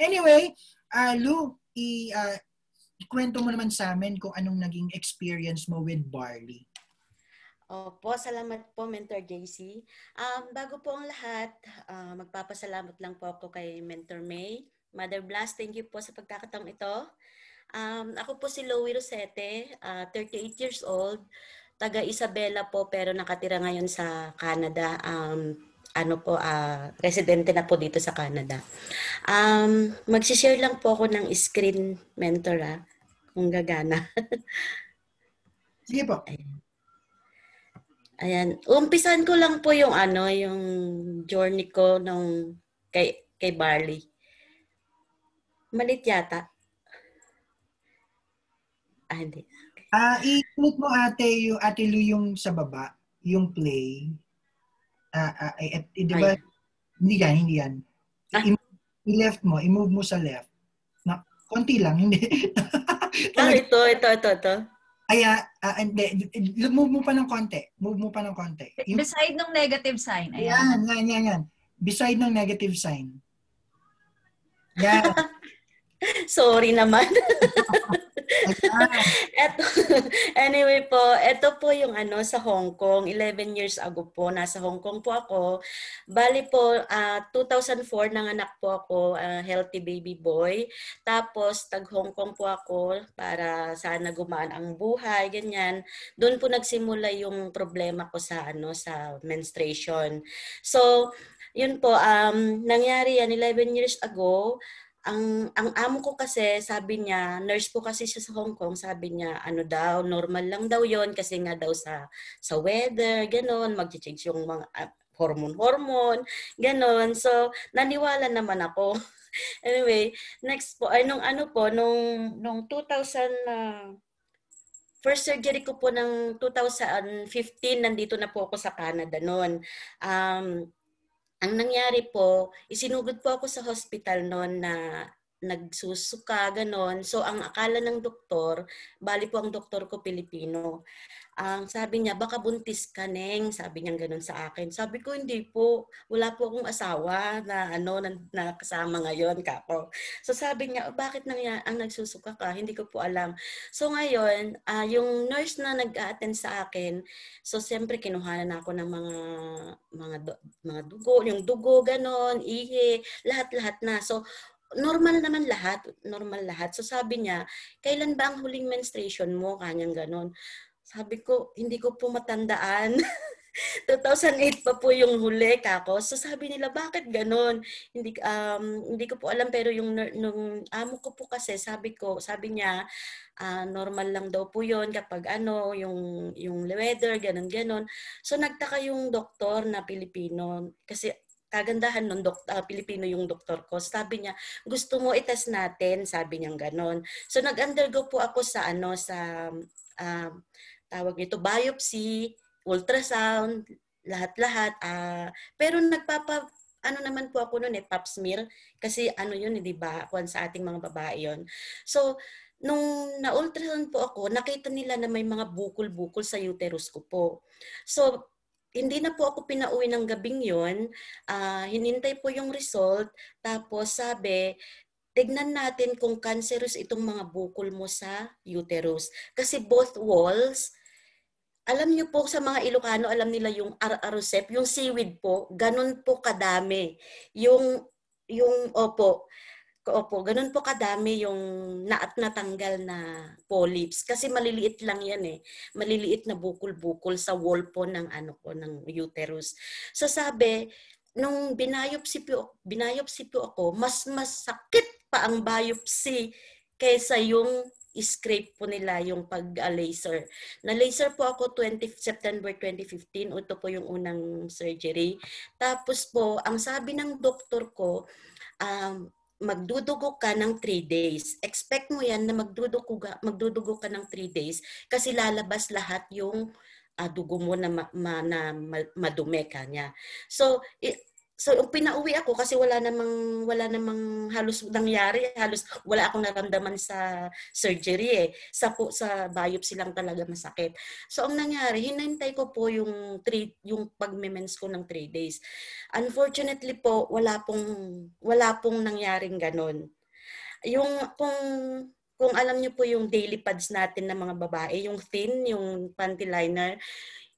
Anyway, Lou, ikwento mo naman sa amin kung anong naging experience mo with barley. Opo, salamat po, Mentor JC. Bago po ang lahat, magpapasalamat lang po ako kay Mentor May. Mother Blast, thank you po sa pagkakataong ito. Ako po si Loie Rosete, 38 years old, taga Isabela po pero nakatira ngayon sa Canada. Residente na po dito sa Canada. Mag-share lang po ako ng screen, Mentor, kung gagana. Sige po. Ayan. Umpisan ko lang po yung yung journey ko nung kay Barley. Malit yata. Hindi. I-click mo ate Lu yung sa baba, yung play. Di ba? Hindi yan. I-left mo, i-move mo sa left. Konti lang, hindi. Ito. Hindi. Move mo pa ng konti. Beside ng negative sign. Ayan. Yan. Beside ng negative sign. Yan. Sorry naman. Anyway po, ito po yung sa Hong Kong. 11 years ago po, nasa Hong Kong po ako. Bali po, 2004 nanganak po ako, healthy baby boy. Tapos, tag-Hong Kong po ako para sana gumaan ang buhay, ganyan. Doon po nagsimula yung problema ko sa sa menstruation. So, yun po, nangyari yan 11 years ago. Ang amo ko kasi, sabi niya, nurse po kasi siya sa Hong Kong, sabi niya, normal lang daw yon kasi nga daw sa weather, ganon, mag-change yung mga hormone, ganon. So, naniwala naman ako. Anyway, next po, nung 2000, first surgery ko po ng 2015, nandito na po ako sa Canada noon. Ang nangyari po, isinugod po ako sa hospital noon na nagsusuka, ganon. So, ang akala ng doktor, bali po ang doktor ko Pilipino. Ang sabi niya, baka buntis ka, Neng. Sabi niya ganon sa akin. Sabi ko, hindi po. Wala po akong asawa na kasama ngayon, kako. So, sabi niya, bakit ang nagsusuka ka? Hindi ko po alam. So, ngayon, yung nurse na nag-a-attend sa akin, so, siyempre, kinuhanan ako ng mga dugo, yung dugo, ganon, ihi, lahat-lahat na. So, normal lahat. So sabi niya, kailan ba ang huling menstruation mo? Kanyang ganon. Sabi ko, hindi ko po matandaan. 2008 pa po yung huli kako. So sabi nila, bakit ganon? Hindi ko po alam, pero nung amo ko po kasi, sabi niya, normal lang daw po yon kapag yung weather, ganon. So nagtaka yung doktor na Pilipino, kasi kagandahan nun, Pilipino yung doktor ko. Sabi niya, gusto mo i-test natin? Sabi niya ganon. So nag-undergo po ako sa tawag nito, biopsy, ultrasound, lahat-lahat. Pero naman po ako noon pap smear. Kasi yun, di ba? Kung sa ating mga babae yun. So, nung na-ultrasound po ako, nakita nila na may mga bukol-bukol sa uterus ko po. So, hindi na po ako pinauwi ng gabing yon. Hinintay po yung result. Tapos sabi, tignan natin kung cancerous itong mga bukol mo sa uterus. Kasi both walls, alam niyo po sa mga Ilocano, alam nila yung arosep, yung seaweed po, ganun po kadami. Opo, ganun po kadami yung natanggal na polyps. Kasi maliliit lang yan maliliit na bukol-bukol sa wall po ng ng uterus. So sabi, nung binayopsy po ako, mas sakit pa ang biopsy kaysa yung scrape po nila, yung pag-laser. Na-laser po ako September 2015. Ito po yung unang surgery. Tapos po, ang sabi ng doktor ko, magdudugo ka ng 3 days. Expect mo yan na magdudugo ka ng 3 days kasi lalabas lahat yung dugo mo na madumi ka niya. So, So, pinauwi ako kasi wala namang halos nangyari, halos wala akong naramdaman sa surgery eh. Sa biopsy lang talaga masakit. So, ang nangyari, hinintay ko po yung pag-mens ko ng 3 days. Unfortunately po, wala pong nangyaring ganun. Yung kung alam niyo po yung daily pads natin ng mga babae, yung thin, yung panty liner,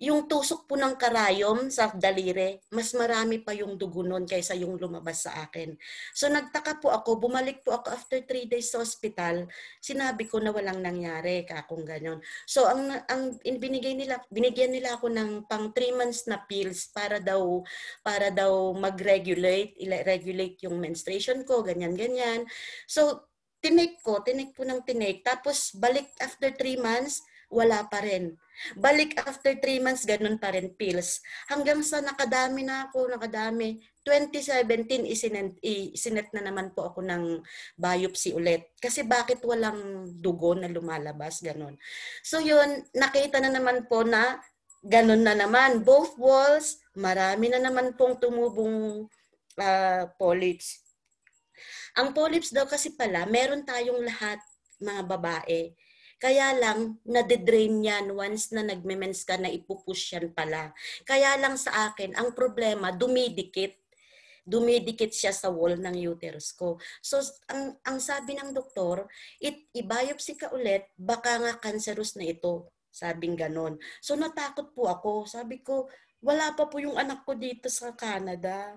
yung tusok po ng karayom sa daliri, mas marami pa yung dugo nun kaysa yung lumabas sa akin. So nagtaka po ako, bumalik po ako after 3 days sa hospital, sinabi ko na walang nangyari, kakong ganyan. So ang binigyan nila ako ng pang 3 months na pills para daw mag-regulate yung menstruation ko, ganyan. So tinake po ng tinake, tapos balik after 3 months, wala pa rin. Balik after 3 months, ganun pa rin pills. Hanggang sa nakadami. 2017, isinet na naman po ako ng biopsy ulit. Kasi bakit walang dugo na lumalabas, ganun. So yun, nakita na naman po na ganun na naman. Both walls, marami na naman pong tumubong polyps. Ang polyps daw kasi pala, meron tayong lahat, mga babae. Kaya lang, nade-drain yan once na nagme-mens ka na ipupush yan pala. Kaya lang sa akin, ang problema, dumidikit. Dumidikit siya sa wall ng uterus ko. So, ang sabi ng doktor, i-biopsy ka ulit, baka nga cancerous na ito. Sabing ganon. So, natakot po ako. Sabi ko, wala pa po yung anak ko dito sa Canada.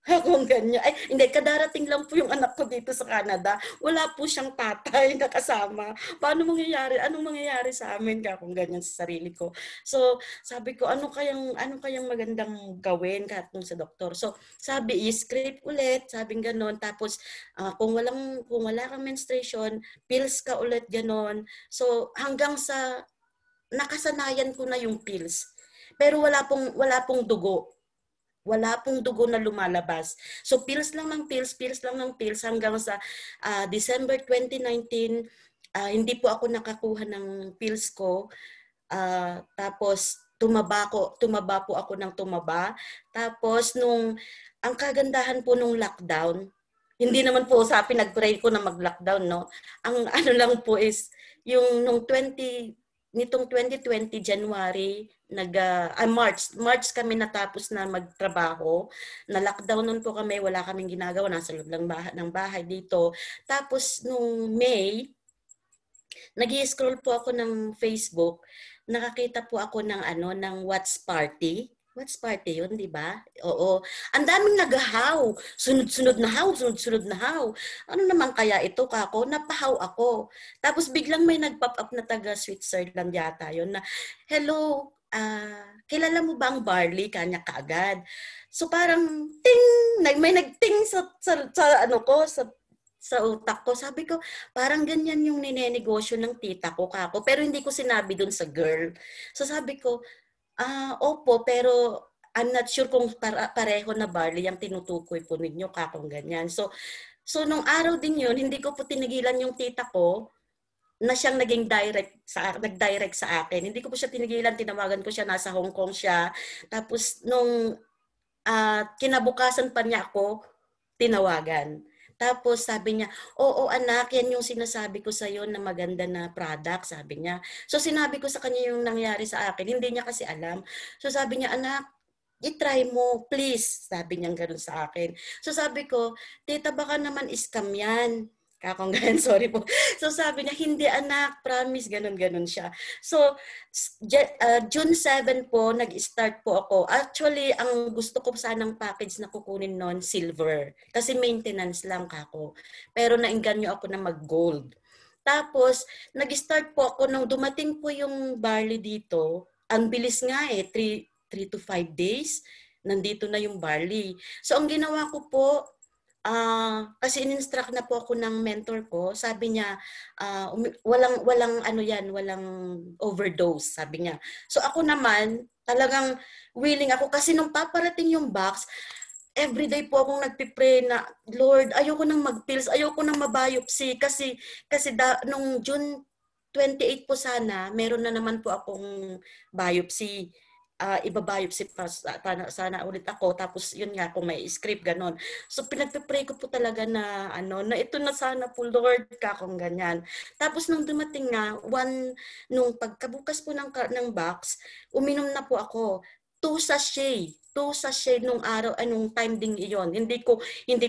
Kung ganyan. Ay, hindi, kadarating lang po yung anak ko dito sa Canada. Wala po siyang tatay na kasama. Paano mangyayari? Anong mangyayari sa amin kung ganyan sa sarili ko? So, sabi ko, ano kayang magandang gawin kung sa doktor? So, sabi, i-scrape ulit, sabing ganon. Tapos, kung wala kang menstruation, pills ka ulit, ganon. So, hanggang sa nakasanayan ko na yung pills. Pero wala pong dugo. Wala pong dugo na lumalabas. So pills lang ng pills hanggang sa December 2019, hindi po ako nakakuha ng pills ko. Tapos tumaba po ako ng tumaba. Tapos ang kagandahan po nung lockdown, hindi naman po sa pinag-pray ko na mag-lockdown, no? Ang ano lang po is, yung nitong 2020 January, March kami natapos na magtrabaho. Na lockdown nun po kami, wala kaming ginagawa, nasa loob ng bahay dito. Tapos nung May, nag-i-scroll po ako ng Facebook, nakakita po ako ng Watch Party. Watch Party yun, di ba? Oo. Ang daming naghahaw. Sunod-sunod na haw. Ano naman kaya ito, kako? Napahaw ako. Tapos biglang may nag-pop up na taga Switzerland yata yun na, hello, kilala mo ba ang barley? Kanya kaagad. So parang, ting! May nag-ting sa utak ko. Sabi ko, parang ganyan yung ninenegosyo ng tita ko, kako. Pero hindi ko sinabi dun sa girl. So sabi ko, opo, pero I'm not sure kung pareho na barley ang tinutukoy po ninyo, kakong ganyan. So nung araw din yun, hindi ko po tinigilan yung tita ko na siyang nag-direct sa akin. Hindi ko po siya tinigilan, tinawagan ko siya, nasa Hong Kong siya. Tapos nung kinabukasan pa niya ako, tinawagan. Tapos sabi niya, oo anak, yan yung sinasabi ko sa'yo na maganda na product, sabi niya. So sinabi ko sa kanya yung nangyari sa akin, hindi niya kasi alam. So sabi niya, anak, i-try mo, please. Sabi niya gano'n sa akin. So sabi ko, tita baka naman scam yan. Kakong ganun, sorry po. So sabi niya, hindi anak, promise, ganun siya. So June 7 po, nag-start po ako. Actually, ang gusto ko sanang package na kukunin noon, silver. Kasi maintenance lang kako. Pero nainganyo ako na mag-gold. Tapos, nag-start po ako nung dumating po yung barley dito. Ang bilis nga 3 to 5 days, nandito na yung barley. So ang ginawa ko po, kasi in-instruct na po ako ng mentor ko, sabi niya, walang overdose, sabi niya. So ako naman, talagang willing ako kasi nung paparating yung box, everyday po akong nagpipray na, Lord, ayoko nang mag-pills, ayoko nang mabiopsy kasi nung June 28 po sana, meron na naman po akong biopsy. ibabiopsy pa sana ulit ako, tapos yun nga kung may script ganon. So pinagpe-pray ko po talaga na na ito na sana po Lord ka kung ganyan. Tapos nung dumating nga nung pagkabukas po ng box, uminom na po ako 2 sachet nung araw, anong time ding iyon. Hindi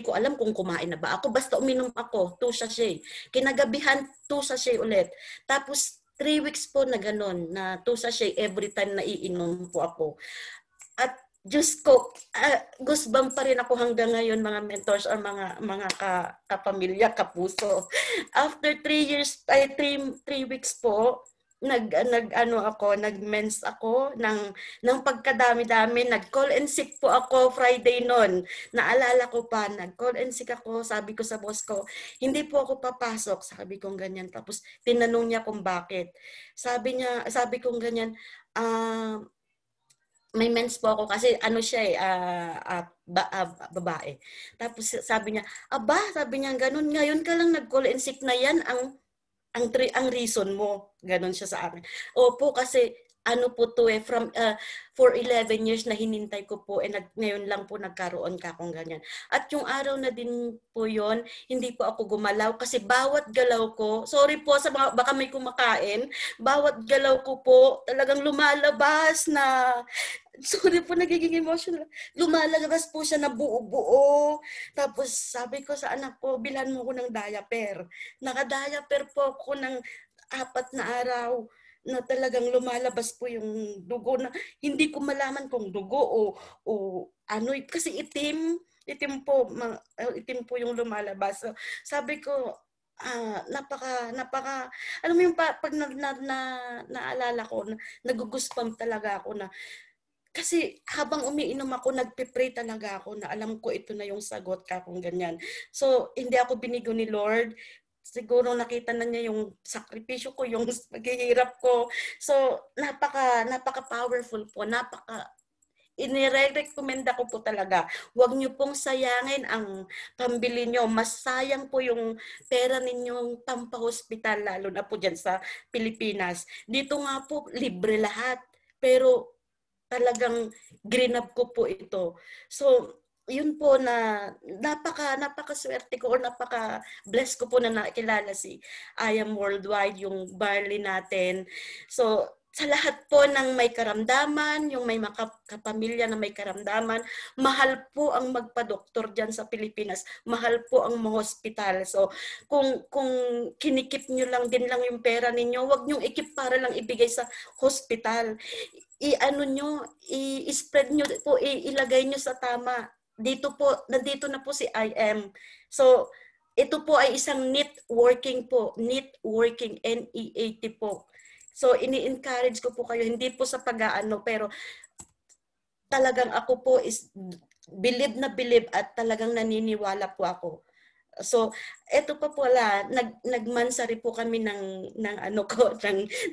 ko alam kung kumain na ba ako, basta uminom ako 2 sachet. Kinagabihan 2 sachet ulit. Tapos 3 weeks po na gano'n, na 2 sachet every time na iinom po ako. At Diyos ko, goosebump pa rin ako hanggang ngayon, mga mentors or mga kapamilya, kapuso. After 3 weeks po, nag-mens ako ng pagkadami-dami, nag-call and sick po ako Friday noon. Naalala ko pa, nag-call and sick ako, sabi ko sa boss ko, hindi po ako papasok, sabi kong ganyan. Tapos tinanong niya kung bakit. Sabi kong ganyan, may mens po ako kasi babae. Tapos sabi niya, sabi niya ganun, ngayon ka lang nag-call and sick na yan, ang reason mo, ganun siya sa akin. Opo, kasi po to for 11 years na hinintay ko po, ngayon lang po nagkaroon ka kung ganyan. At yung araw na din po yon, hindi po ako gumalaw kasi bawat galaw ko, sorry po sa mga, baka may kumakain, bawat galaw ko po talagang lumalabas na, sorry po, nagiging emotional. Lumalabas po siya na buo-buo. Tapos sabi ko sa anak ko, bilhan mo ko ng diaper. Naka-diaper po ako ng 4 na araw na talagang lumalabas po yung dugo na hindi ko malaman kung dugo o kasi itim po yung lumalabas. So, sabi ko, napaka alam mo yung pag naalala ko, naguguspam talaga ako na kasi habang umiinom ako, nagpe-pray talaga ako na alam ko ito na yung sagot ka kung ganyan. So, hindi ako binigo ni Lord. Siguro nakita na niya yung sakripisyo ko, yung paghihirap ko. So, napaka-powerful po. Inire-recommenda ko po talaga. Huwag niyo pong sayangin ang pambili niyo. Mas sayang po yung pera ninyong pampahospital, lalo na po dyan sa Pilipinas. Dito nga po, libre lahat. Pero talagang grinab ko po ito. So, yun po na napaka-swerte ko or napaka-bless ko po na nakilala si I Am Worldwide, yung barley natin. So, sa lahat po ng may karamdaman, yung may kapamilya na may karamdaman, mahal po ang magpa-doktor dyan sa Pilipinas. Mahal po ang hospital. So, kung kinikip nyo lang din lang yung pera ninyo, wag nyong ikip para lang ibigay sa hospital. I-spread nyo po, ilagay nyo sa tama. Nandito na po si IM. So, ito po ay isang networking po. Networking, NEAT po. So, ini-encourage ko po kayo, hindi po sa pag-aano, pero talagang ako po is believe at talagang naniniwala po ako. So, eto pa pala, nagmansari po kami ng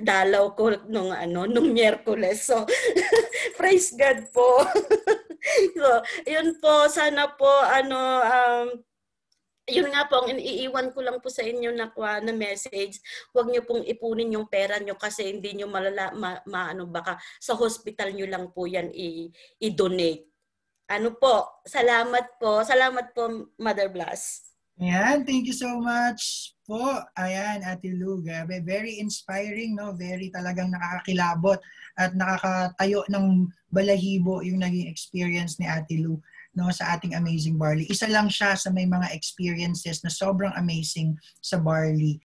dalaw ko nung Miyerkules. So, praise God po. So, yun po, sana po, yun nga po, ang iiwan ko lang po sa inyo na message, huwag niyo pong ipunin yung pera niyo kasi hindi niyo baka sa hospital niyo lang po yan i-donate. Salamat po, Mother Blas. Ayan, thank you so much po. Ayan, Ate Lou, very inspiring, no? Very talagang nakakakilabot at nakakatayo ng balahibo yung naging experience ni Ate Lou, no, sa ating Amazing Barley. Isa lang siya sa may mga experiences na sobrang amazing sa Barley.